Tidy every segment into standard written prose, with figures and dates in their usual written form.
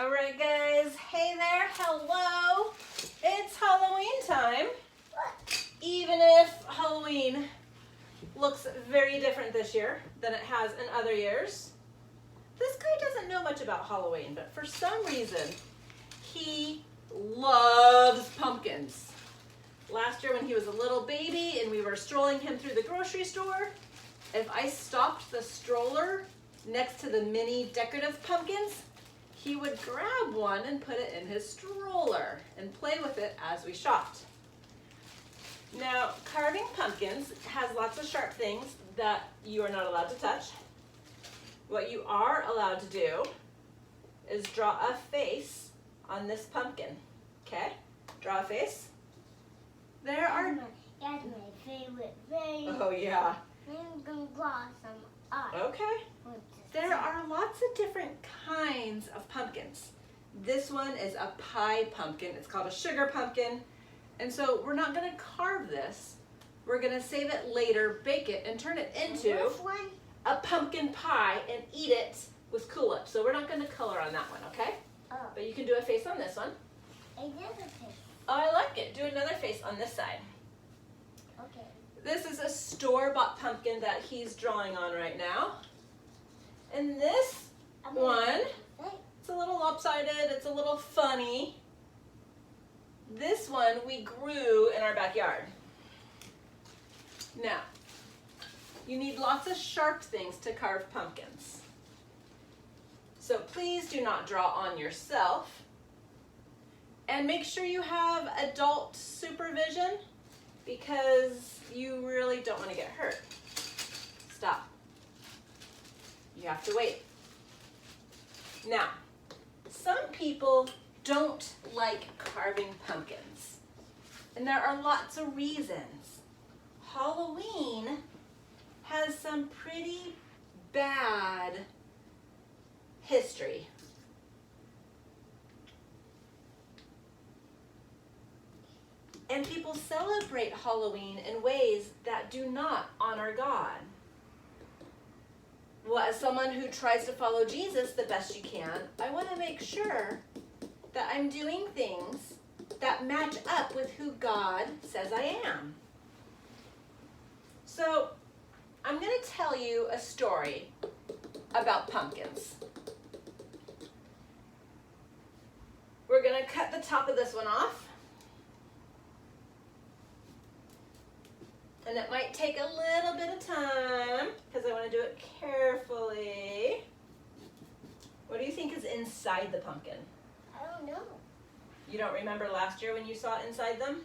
All right, guys. Hey there. Hello. It's Halloween time. Even if Halloween looks very different this year than it has in other years. This guy doesn't know much about Halloween, but for some reason, he loves pumpkins. Last year when he was a little baby and we were strolling him through the grocery store, if I stopped the stroller next to the mini decorative pumpkins, he would grab one and put it in his stroller and play with it as we shopped. Now, carving pumpkins has lots of sharp things that you are not allowed to touch. What you are allowed to do is draw a face on this pumpkin. Okay? Draw a face. There are... That's my favorite thing. Oh, yeah. I'm going to draw some art. Okay. There are lots of different kinds of pumpkins. This one is a pie pumpkin. It's called a sugar pumpkin. And so we're not going to carve this. We're going to save it later, bake it, and turn it into a pumpkin pie and eat it with Cool Whip. So we're not going to color on that one, okay? Oh. But you can do a face on this one. I did a face. Oh, I like it. Do another face on this side. Okay. This is a store-bought pumpkin that he's drawing on right now. And this one, it's a little lopsided, it's a little funny. This one we grew in our backyard. Now, you need lots of sharp things to carve pumpkins. So please do not draw on yourself. And make sure you have adult supervision because you really don't want to get hurt. Stop. You have to wait. Now, some people don't like carving pumpkins, and there are lots of reasons. Halloween has some pretty bad history. And people celebrate Halloween in ways that do not honor God. Well, as someone who tries to follow Jesus the best you can, I want to make sure that I'm doing things that match up with who God says I am. So, I'm going to tell you a story about pumpkins. We're going to cut the top of this one off. And it might take a little bit of time because I want to do it carefully. What do you think is inside the pumpkin? I don't know. You don't remember last year when you saw inside them?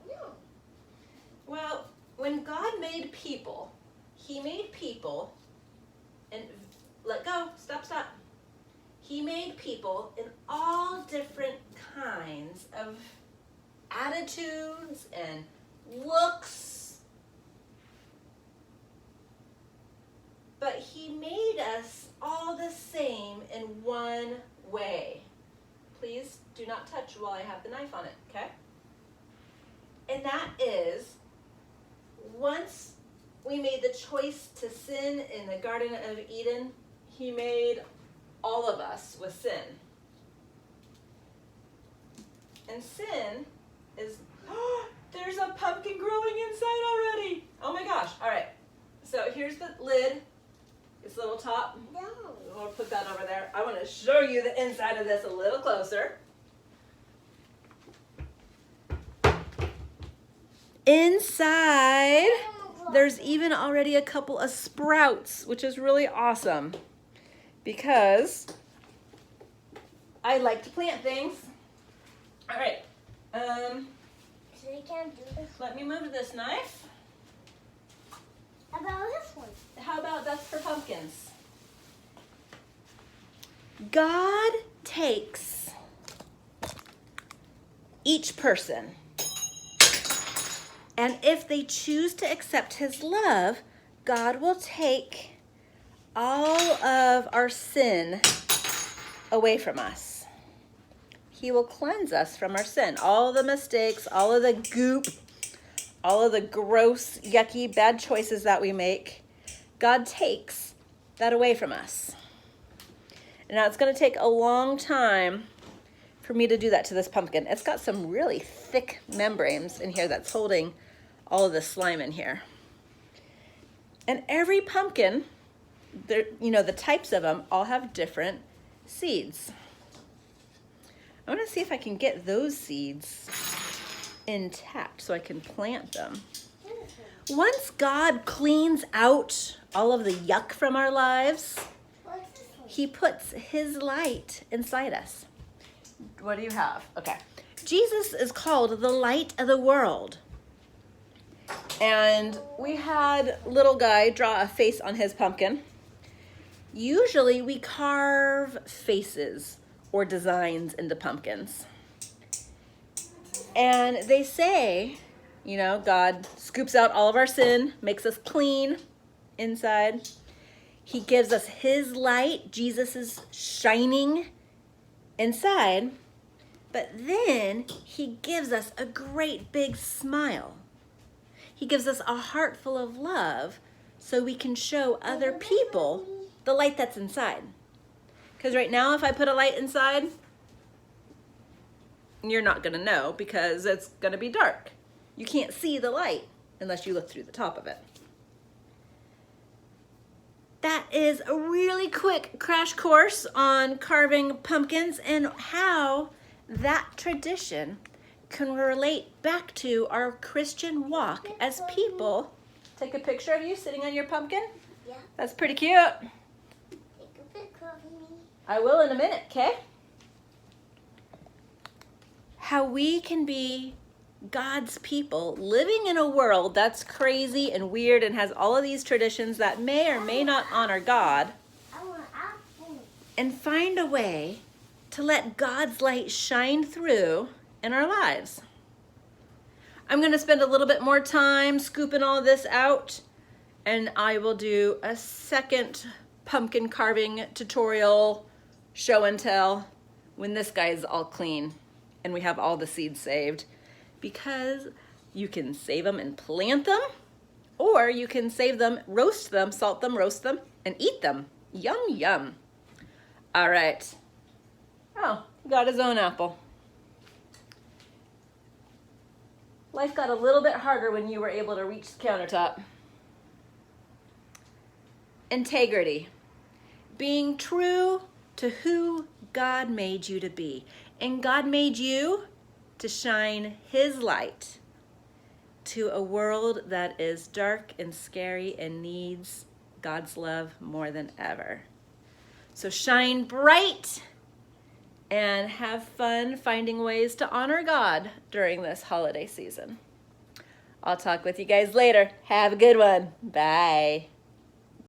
No. Well, when God made people, He made people, and let go, stop. He made people in all different kinds of attitudes and looks. But He made us all the same in one way. Please do not touch while I have the knife on it, okay? And that is, once we made the choice to sin in the Garden of Eden, He made all of us with sin. And sin is, there's a pumpkin growing inside already. Oh my gosh, all right. So here's the lid. This little top. No. I'll put that over there. I want to show you the inside of this a little closer. Inside, there's even already a couple of sprouts, which is really awesome because I like to plant things. All right. So you can't do this. Let me move this knife. How about this one? How about that's for pumpkins? God takes each person, and if they choose to accept His love, God will take all of our sin away from us. He will cleanse us from our sin, all the mistakes, all of the goop, all of the gross, yucky, bad choices that we make. God takes that away from us. And now it's gonna take a long time for me to do that to this pumpkin. It's got some really thick membranes in here that's holding all of the slime in here. And every pumpkin, the types of them all have different seeds. I want to see if I can get those seeds intact so I can plant them. Once God cleans out all of the yuck from our lives, he puts his light inside us. What do you have? Okay. Jesus is called the light of the world. And we had little guy draw a face on his pumpkin. Usually we carve faces or designs into pumpkins. And they say, God scoops out all of our sin, makes us clean inside. He gives us his light. Jesus is shining inside. But then he gives us a great big smile. He gives us a heart full of love so we can show other people the light that's inside. Because right now, if I put a light inside, you're not going to know because it's going to be dark. You can't see the light unless you look through the top of it. That is a really quick crash course on carving pumpkins and how that tradition can relate back to our Christian walk as people. Take a picture of you sitting on your pumpkin. Yeah. That's pretty cute. Take a picture of me. I will in a minute, okay? How we can be God's people living in a world that's crazy and weird and has all of these traditions that may or may not honor God, I want apple. and find a way to let God's light shine through in our lives. I'm going to spend a little bit more time scooping all this out, and I will do a second pumpkin carving tutorial show and tell when this guy is all clean and we have all the seeds saved, because you can save them and plant them, or you can save them, roast them, salt them, roast them, and eat them. Yum, yum. All right. Oh, he got his own apple. Life got a little bit harder when you were able to reach the countertop. Integrity. Being true to who God made you to be. And God made you to shine his light to a world that is dark and scary and needs God's love more than ever. So shine bright and have fun finding ways to honor God during this holiday season. I'll talk with you guys later. Have a good one. Bye.